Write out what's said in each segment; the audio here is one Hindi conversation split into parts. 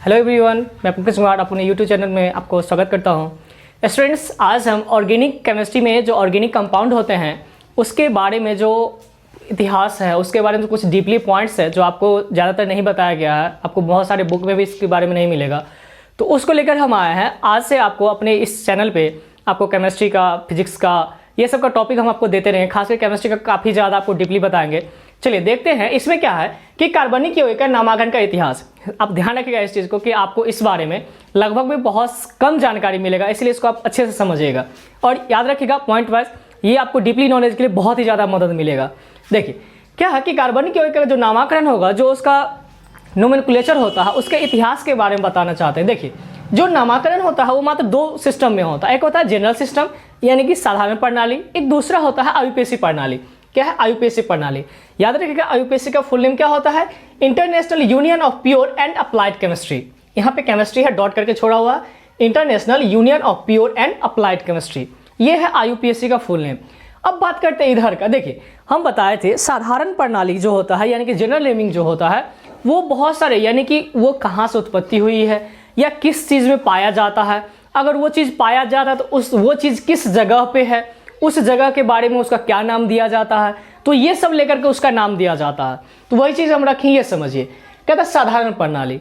हेलो एवरीवन, मैं पंकज कुमार अपने यूट्यूब चैनल में आपको स्वागत करता हूं। स्टूडेंट्स, आज हम ऑर्गेनिक केमिस्ट्री में जो ऑर्गेनिक कंपाउंड होते हैं उसके बारे में जो इतिहास है उसके बारे में कुछ डीपली पॉइंट्स है जो आपको ज़्यादातर नहीं बताया गया है, आपको बहुत सारे बुक में भी इसके बारे में नहीं मिलेगा, तो उसको लेकर हम आए हैं। आज से आपको अपने इस चैनल पर आपको केमिस्ट्री का, फिजिक्स का, ये सब का टॉपिक हम आपको देते रहें। खासकर केमिस्ट्री का काफ़ी ज़्यादा आपको डीपली बताएंगे। चलिए देखते हैं इसमें क्या है कि कार्बनिक यौगिक का नामांकन का इतिहास। आप ध्यान रखिएगा इस चीज़ को कि आपको इस बारे में लगभग में बहुत कम जानकारी मिलेगा, इसलिए इसको आप अच्छे से समझिएगा और याद रखिएगा पॉइंट वाइज, ये आपको डीपली नॉलेज के लिए बहुत ही ज़्यादा मदद मिलेगा। देखिए क्या है कि कार्बनिक यौगिक का जो नामांकन होगा, जो उसका नोमेनक्लेचर होता है, उसके इतिहास के बारे में बताना चाहते हैं। देखिए जो नामाकरण होता है वो मात्र दो सिस्टम में होता है। एक होता है जनरल सिस्टम यानी कि साधारण प्रणाली, एक दूसरा होता है आईयूपीएसी प्रणाली। क्या है आईयूपीएसी प्रणाली? याद रखिएगा आईयूपीएसी का फुल नेम क्या होता है? International union of pure and applied chemistry. यहाँ पे केमिस्ट्री है डॉट करके छोड़ा हुआ, international union of pure and applied chemistry, ये है आईयूपीएसी का फुल नेम। अब बात करते हैं इधर का। देखिए हम बताए थे साधारण प्रणाली जो होता है यानी कि जनरल नेमिंग जो होता है वो बहुत सारे, यानी कि वो कहाँ से उत्पत्ति हुई है या किस चीज़ में पाया जाता है, अगर वो चीज़ पाया जाता है तो वो चीज़ किस जगह पे है, उस जगह के बारे में उसका क्या नाम दिया जाता है, तो ये सब लेकर के उसका नाम दिया जाता है। तो वही चीज़ हम रखें, ये समझिए। कहता है साधारण प्रणाली।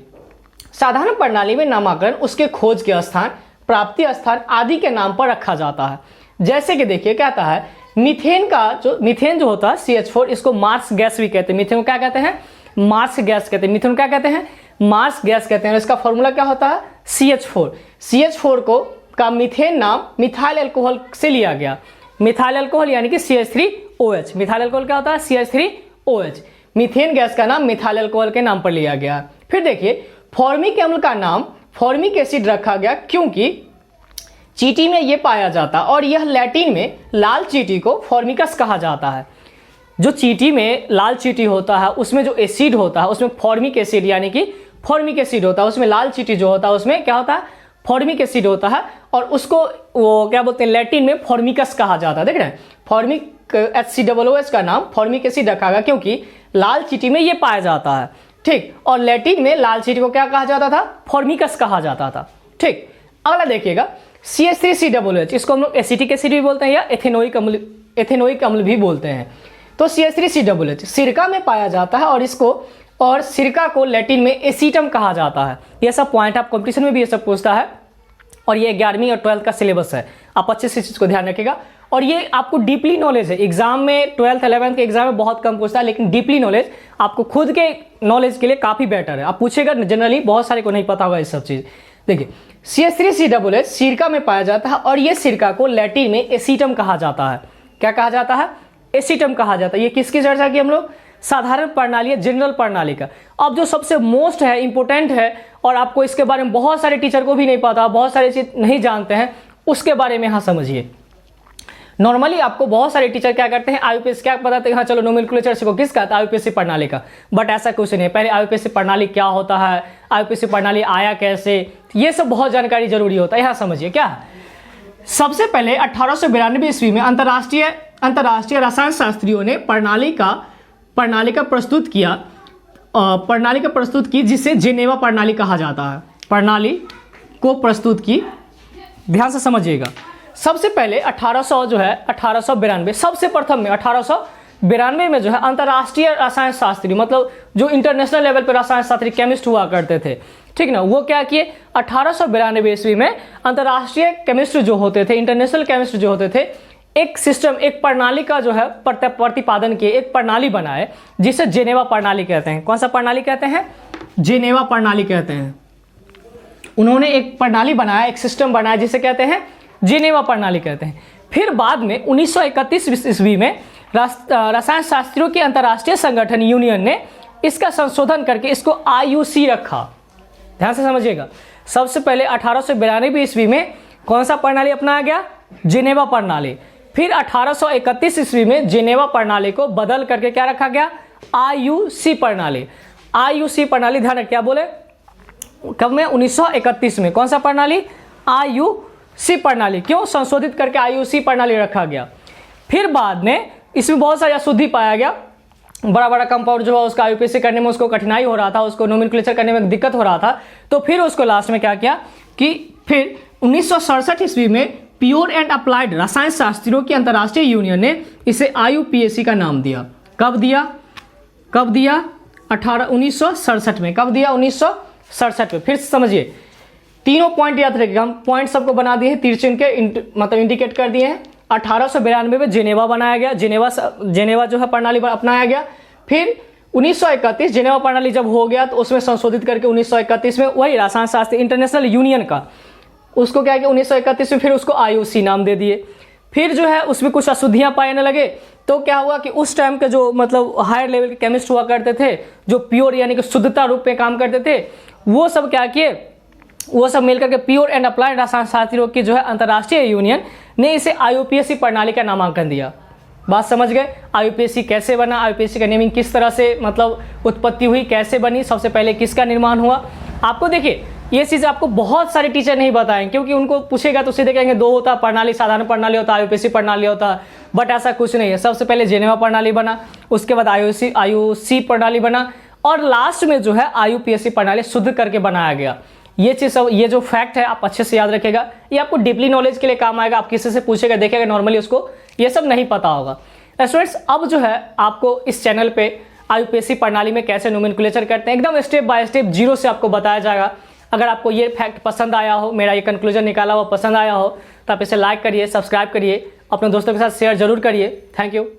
साधारण प्रणाली में नामाकरण उसके खोज के स्थान, प्राप्ति स्थान आदि के नाम पर रखा जाता है। जैसे कि देखिए कहता है मीथेन का जो मीथेन जो होता है CH4, इसको मार्स गैस भी कहते हैं। मीथेन को क्या कहते हैं? मार्स गैस कहते हैं। मीथेन को क्या कहते हैं? मार्स गैस कहते हैं। इसका फॉर्मूला क्या होता है? CH4। CH4 को का मीथेन नाम मिथाइल अल्कोहल से लिया गया। मिथाइल अल्कोहल यानी कि CH3OH। मिथाइल अल्कोहल क्या होता है? CH3OH। मीथेन गैस का नाम मिथाइल अल्कोहल के नाम पर लिया गया। फिर देखिए फॉर्मिक अम्ल का नाम फॉर्मिक एसिड रखा गया क्योंकि चींटी में ये पाया जाता और यह लैटिन में लाल चींटी को फॉर्मिकस कहा जाता है। जो चींटी में लाल चींटी होता है उसमें जो एसिड होता है उसमें फॉर्मिक एसिड यानी कि फॉर्मिक एसिड होता है। उसमें लाल चींटी जो होता है उसमें क्या होता है? फॉर्मिक एसिड होता है और उसको वो क्या बोलते हैं, लैटिन में फॉर्मिकस कहा जाता है। देख रहे हैं फॉर्मिक HCOOH का नाम फॉर्मिक एसिड रखा गया क्योंकि लाल चींटी में ये पाया जाता है। ठीक, और लैटिन में लाल चींटी को क्या कहा जाता था? फॉर्मिकस कहा जाता था। ठीक, अगला देखिएगा CH3COOH, इसको हम लोग एसिटिक एसिड भी बोलते हैं या एथेनोइक अम्ल भी बोलते हैं। तो CH3COOH सिरका में पाया जाता है और सिरका को लैटिन में एसीटम कहा जाता है। ये सब पॉइंट आप कंपटीशन में भी ये सब पूछता है और ये 11वीं और 12th का सिलेबस है, आप अच्छे से चीज़ को ध्यान रखिएगा। और ये आपको डीपली नॉलेज है, एग्जाम में 12th 11th के एग्जाम में बहुत कम पूछता है, लेकिन डीपली नॉलेज आपको खुद के नॉलेज के लिए काफ़ी बेटर है। आप पूछेगा जनरली बहुत सारे को नहीं पता होगा ये सब चीज़। देखिए CH3COOH सिरका में पाया जाता है और ये सिरका को लैटिन में एसीटम कहा जाता है। क्या कहा जाता है? एसीटम कहा जाता है। ये किसकी चर्चा की हम लोग? साधारण प्रणाली, जनरल प्रणाली का। अब जो सबसे मोस्ट है, इंपॉर्टेंट है और आपको इसके बारे में बहुत सारे टीचर को भी नहीं पता, बहुत सारे चीज नहीं जानते हैं, उसके बारे में यहाँ समझिए। नॉर्मली आपको बहुत सारे टीचर क्या करते हैं, आईयूपीएसी क्या बताते हैं, हाँ चलो नोमेनक्लेचर सीखो, किसका? आईयूपीएसी प्रणाली का। बट ऐसा कुछ नहीं है। पहले आईयूपीएसी प्रणाली क्या होता है, आईयूपीएसी प्रणाली आया कैसे, ये सब बहुत जानकारी जरूरी होता है। यहाँ समझिए क्या है। सबसे पहले 1892 ईस्वी में अंतर्राष्ट्रीय रसायन शास्त्रियों ने प्रणाली का प्रस्तुत की जिसे जेनेवा प्रणाली कहा जाता है। प्रणाली को प्रस्तुत की, ध्यान से समझिएगा। सबसे पहले 1892 सबसे प्रथम में 1892 में जो है अंतर्राष्ट्रीय रसायन शास्त्री, मतलब जो इंटरनेशनल लेवल पर रसायन शास्त्री केमिस्ट हुआ करते थे, ठीक ना, वो क्या किए 1892 ईस्वी में अंतर्राष्ट्रीय केमिस्ट जो होते थे, इंटरनेशनल केमिस्ट जो होते थे, एक सिस्टम, एक प्रणाली का जो है प्रतिपादन किए, एक प्रणाली बनाए जिसे जेनेवा प्रणाली कहते हैं। कौन सा प्रणाली कहते हैं? जेनेवा प्रणाली कहते हैं। उन्होंने एक प्रणाली बनाया, एक सिस्टम बनाया जिसे कहते हैं जेनेवा प्रणाली कहते हैं। फिर बाद में 1931 ईस्वी में रसायन शास्त्रियों के अंतर्राष्ट्रीय संगठन यूनियन ने इसका संशोधन करके इसको IUC रखा। ध्यान से समझिएगा। सबसे पहले 1892 ईस्वी में कौन सा प्रणाली अपनाया गया? जेनेवा प्रणाली। फिर 1831 ईस्वी में जेनेवा प्रणाली को बदल करके क्या रखा गया? IUC प्रणाली। IUC प्रणाली, ध्यान रखिए, क्या बोले कब में? 1931 में। कौन सा प्रणाली? IUC प्रणाली। क्यों संशोधित करके IUC प्रणाली रखा गया? फिर बाद में इसमें बहुत सारी अशुद्धि पाया गया बड़ा बड़ा कंपाउंड जो है उसका आईयूपीएसी करने में उसको कठिनाई हो रहा था, उसको नोमेनक्लेचर करने में दिक्कत हो रहा था, तो फिर उसको लास्ट में क्या किया कि फिर 1967 ईस्वी में प्योर एंड अप्लाइड रसायन शास्त्रियों की अंतर्राष्ट्रीय यूनियन ने इसे आईयूपीएसी का नाम दिया। कब दिया? 1967 में। कब दिया? 1967 में। फिर समझिए, तीनों पॉइंट याद रखिएगा, हम पॉइंट सबको बना दिए हैं, तिरछे इनके मतलब इंडिकेट कर दिए हैं। 1892 में जिनेवा बनाया गया, जिनेवा जो है प्रणाली अपनाया गया। फिर 1931 जिनेवा प्रणाली जब हो गया तो उसमें संशोधित करके 1931 में वही रसायन शास्त्र इंटरनेशनल यूनियन का उसको क्या किया 1931 में, फिर उसको आईयूसी नाम दे दिए। फिर जो है उसमें कुछ अशुद्धियां पाने लगे, तो क्या हुआ कि उस टाइम के जो मतलब हायर लेवल के केमिस्ट हुआ करते थे, जो प्योर यानी कि शुद्धता रूप में काम करते थे, वो सब क्या किए, वो सब मिलकर के प्योर एंड अप्लाइड रसायन शास्त्रियों की जो है अंतर्राष्ट्रीय यूनियन ने इसे आईयूपीएसी प्रणाली का नामांकन दिया। बात समझ गए? आईयूपीएसी कैसे बना, आईयूपीएसी का नेमिंग किस तरह से मतलब उत्पत्ति हुई, कैसे बनी, सबसे पहले किसका निर्माण हुआ। आपको देखिए ये चीज़ आपको बहुत सारे टीचर नहीं बताएंगे, क्योंकि उनको पूछेगा तो सीधे कहेंगे दो होता, प्रणाली साधारण प्रणाली होता, आईयूपीएसी प्रणाली होता, बट ऐसा कुछ नहीं है। सबसे पहले जिनेवा प्रणाली बना, उसके बाद आईयूसी प्रणाली बना, और लास्ट में जो है आईयूपीएसी प्रणाली शुद्ध करके बनाया गया। ये चीज़ सब, ये जो फैक्ट है आप अच्छे से याद रखेगा, ये आपको डीपली नॉलेज के लिए काम आएगा। आप किसी से पूछेगा, देखेगा, नॉर्मली उसको ये सब नहीं पता होगा। स्टूडेंट्स, अब जो है आपको इस चैनल पे आईयूपीएसी प्रणाली में कैसे नोमेनक्लेचर करते हैं एकदम स्टेप बाय स्टेप जीरो से आपको बताया जाएगा। अगर आपको ये फैक्ट पसंद आया हो, मेरा ये कंक्लूजन निकाला हुआ पसंद आया हो, तो आप इसे लाइक करिए, सब्सक्राइब करिए, अपने दोस्तों के साथ शेयर जरूर करिए। Thank you.